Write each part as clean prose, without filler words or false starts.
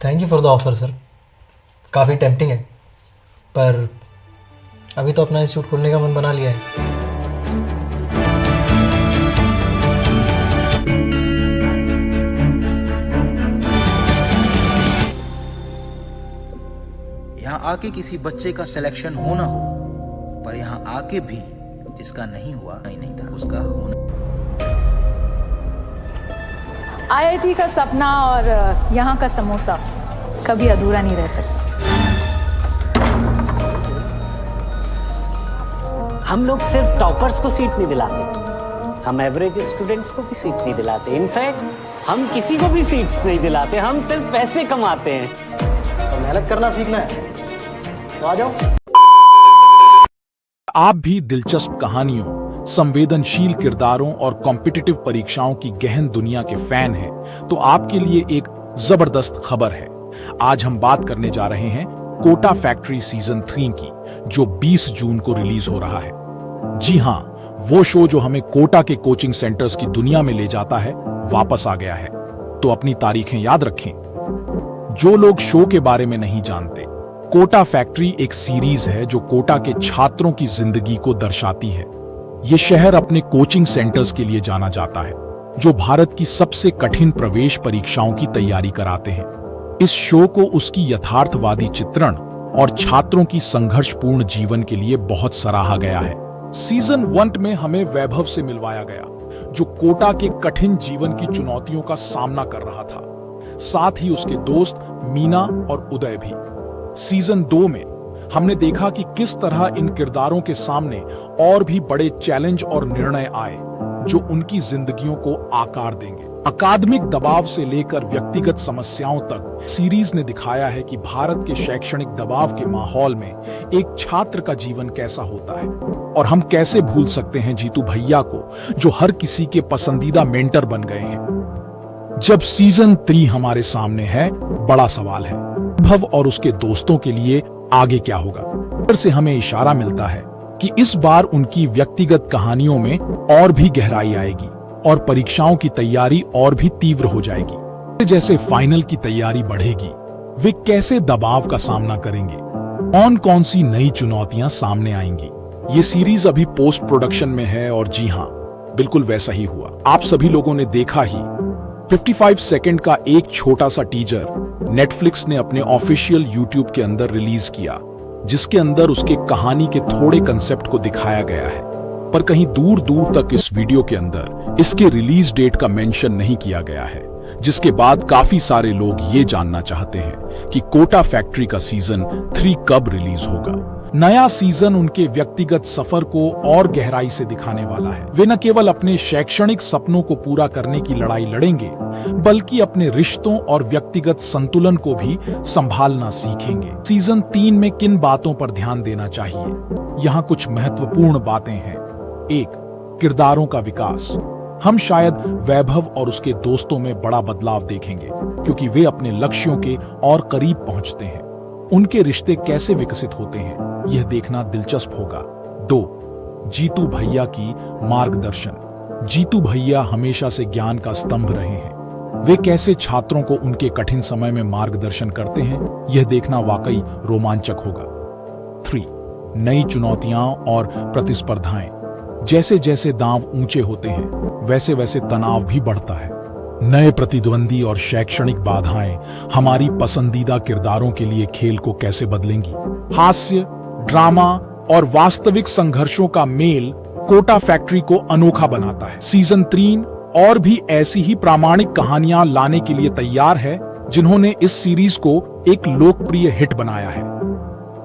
Thank you for the offer sir. काफ़ी tempting है, पर अभी तो अपना इंस्टीट्यूट खोलने का मन बना लिया है। यहाँ आके किसी बच्चे का सिलेक्शन हो ना हो, पर यहाँ आके भी जिसका नहीं हुआ नहीं था उसका होना। आईआईटी का सपना और यहाँ का समोसा कभी अधूरा नहीं रह सकता। हम लोग सिर्फ टॉपर्स को सीट नहीं दिलाते, हम एवरेज स्टूडेंट्स को भी सीट नहीं दिलाते। इनफैक्ट हम किसी को भी सीट्स नहीं दिलाते, हम सिर्फ पैसे कमाते हैं। तो मेहनत करना सीखना है तो आ जाओ। आप भी दिलचस्प कहानियों, संवेदनशील किरदारों और कॉम्पिटिटिव परीक्षाओं की गहन दुनिया के फैन हैं, तो आपके लिए एक जबरदस्त खबर है। आज हम बात करने जा रहे हैं कोटा फैक्ट्री सीजन 3 की, जो 20 जून को रिलीज हो रहा है। जी हां, वो शो जो हमें कोटा के कोचिंग सेंटर्स की दुनिया में ले जाता है, वापस आ गया है। तो अपनी तारीखें याद रखें। जो लोग शो के बारे में नहीं जानते, कोटा फैक्ट्री एक सीरीज है जो कोटा के छात्रों की जिंदगी को दर्शाती है। ये शहर अपने कोचिंग सेंटर्स के लिए जाना जाता है, जो भारत की सबसे कठिन प्रवेश परीक्षाओं की तैयारी कराते हैं। इस शो को उसकी यथार्थवादी चित्रण और छात्रों की संघर्षपूर्ण जीवन के लिए बहुत सराहा गया है। सीजन 1 में हमें वैभव से मिलवाया गया, जो कोटा के कठिन जीवन की चुनौतियों का सामना कर रहा था, साथ ही उसके दोस्त मीना और उदय भी। सीजन 2 में हमने देखा कि किस तरह इन किरदारों के सामने और भी बड़े चैलेंज और निर्णय आए, जो उनकी जिंदगियों को आकार देंगे। अकादमिक दबाव से लेकर व्यक्तिगत समस्याओं तक सीरीज ने दिखाया है कि भारत के शैक्षणिक दबाव के माहौल में एक छात्र का जीवन कैसा होता है, और हम कैसे भूल सकते हैं जीतू भैया को, जो हर किसी के पसंदीदा मेंटर बन गए हैं। जब सीजन 3 हमारे सामने है, बड़ा सवाल है वैभव और उसके दोस्तों के लिए आगे क्या होगा। फिर से हमें इशारा मिलता है कि इस बार उनकी व्यक्तिगत कहानियों में और भी गहराई आएगी और परीक्षाओं की तैयारी और भी तीव्र हो जाएगी। जैसे फाइनल की तैयारी बढ़ेगी, वे कैसे दबाव का सामना करेंगे, कौन कौन सी नई चुनौतियां सामने आएंगी। ये सीरीज अभी पोस्ट प्रोडक्शन में है, और जी हां, बिल्कुल वैसा ही हुआ। आप सभी लोगों ने देखा ही 55 सेकंड का एक छोटा सा टीजर नेटफ्लिक्स ने अपने ऑफिशियल यूट्यूब के अंदर रिलीज किया, जिसके अंदर उसके कहानी के थोड़े कंसेप्ट को दिखाया गया है, पर कहीं दूर दूर तक इस वीडियो के अंदर इसके रिलीज डेट का मेंशन नहीं किया गया है। जिसके बाद काफी सारे लोग ये जानना चाहते हैं कि कोटा फैक्ट्री का सीजन 3 कब रिलीज होगा। नया सीजन उनके व्यक्तिगत सफर को और गहराई से दिखाने वाला है। वे न केवल अपने शैक्षणिक सपनों को पूरा करने की लड़ाई लड़ेंगे, बल्कि अपने रिश्तों और व्यक्तिगत संतुलन को भी संभालना सीखेंगे। सीजन 3 में किन बातों पर ध्यान देना चाहिए? यहाँ कुछ महत्वपूर्ण बातें हैं। 1. किरदारों का विकास। हम शायद वैभव और उसके दोस्तों में बड़ा बदलाव देखेंगे, क्योंकि वे अपने लक्ष्यों के और करीब पहुंचते हैं। उनके रिश्ते कैसे विकसित होते हैं, यह देखना दिलचस्प होगा। 2. जीतू भैया की मार्गदर्शन। जीतू भैया हमेशा से ज्ञान का स्तंभ रहे हैं। वे कैसे छात्रों को उनके कठिन समय में मार्गदर्शन करते हैं, यह देखना वाकई रोमांचक होगा। 3. नई चुनौतियां और प्रतिस्पर्धाएं। जैसे जैसे दांव ऊंचे होते हैं, वैसे वैसे तनाव भी बढ़ता है। नए प्रतिद्वंदी और शैक्षणिक बाधाएं हमारी पसंदीदा किरदारों के लिए खेल को कैसे बदलेंगी। हास्य, ड्रामा और वास्तविक संघर्षों का मेल कोटा फैक्ट्री को अनोखा बनाता है। सीजन 3 और भी ऐसी ही प्रामाणिक कहानियां लाने के लिए तैयार है, जिन्होंने इस सीरीज को एक लोकप्रिय हिट बनाया है।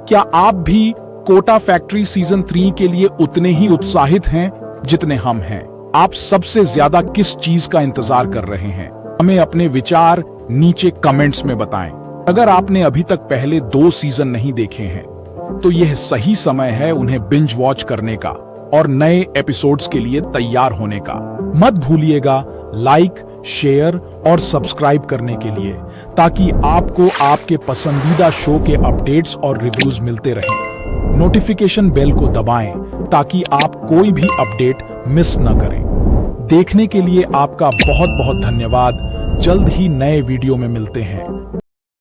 क्या आप भी कोटा फैक्ट्री सीजन 3 के लिए उतने ही उत्साहित हैं जितने हम हैं? आप सबसे ज्यादा किस चीज का इंतजार कर रहे हैं? हमें अपने विचार नीचे कमेंट्स में बताएं। अगर आपने अभी तक पहले 2 सीजन नहीं देखे हैं, तो यह सही समय है उन्हें बिंज वॉच करने का और नए एपिसोड्स के लिए तैयार होने का। मत भूलिएगा लाइक, शेयर और सब्सक्राइब करने के लिए, ताकि आपको आपके पसंदीदा शो के अपडेट्स और रिव्यूज मिलते रहें। नोटिफिकेशन बेल को दबाएं ताकि आप कोई भी अपडेट मिस न करें। देखने के लिए आपका बहुत बहुत धन्यवाद। जल्द ही नए वीडियो में मिलते हैं।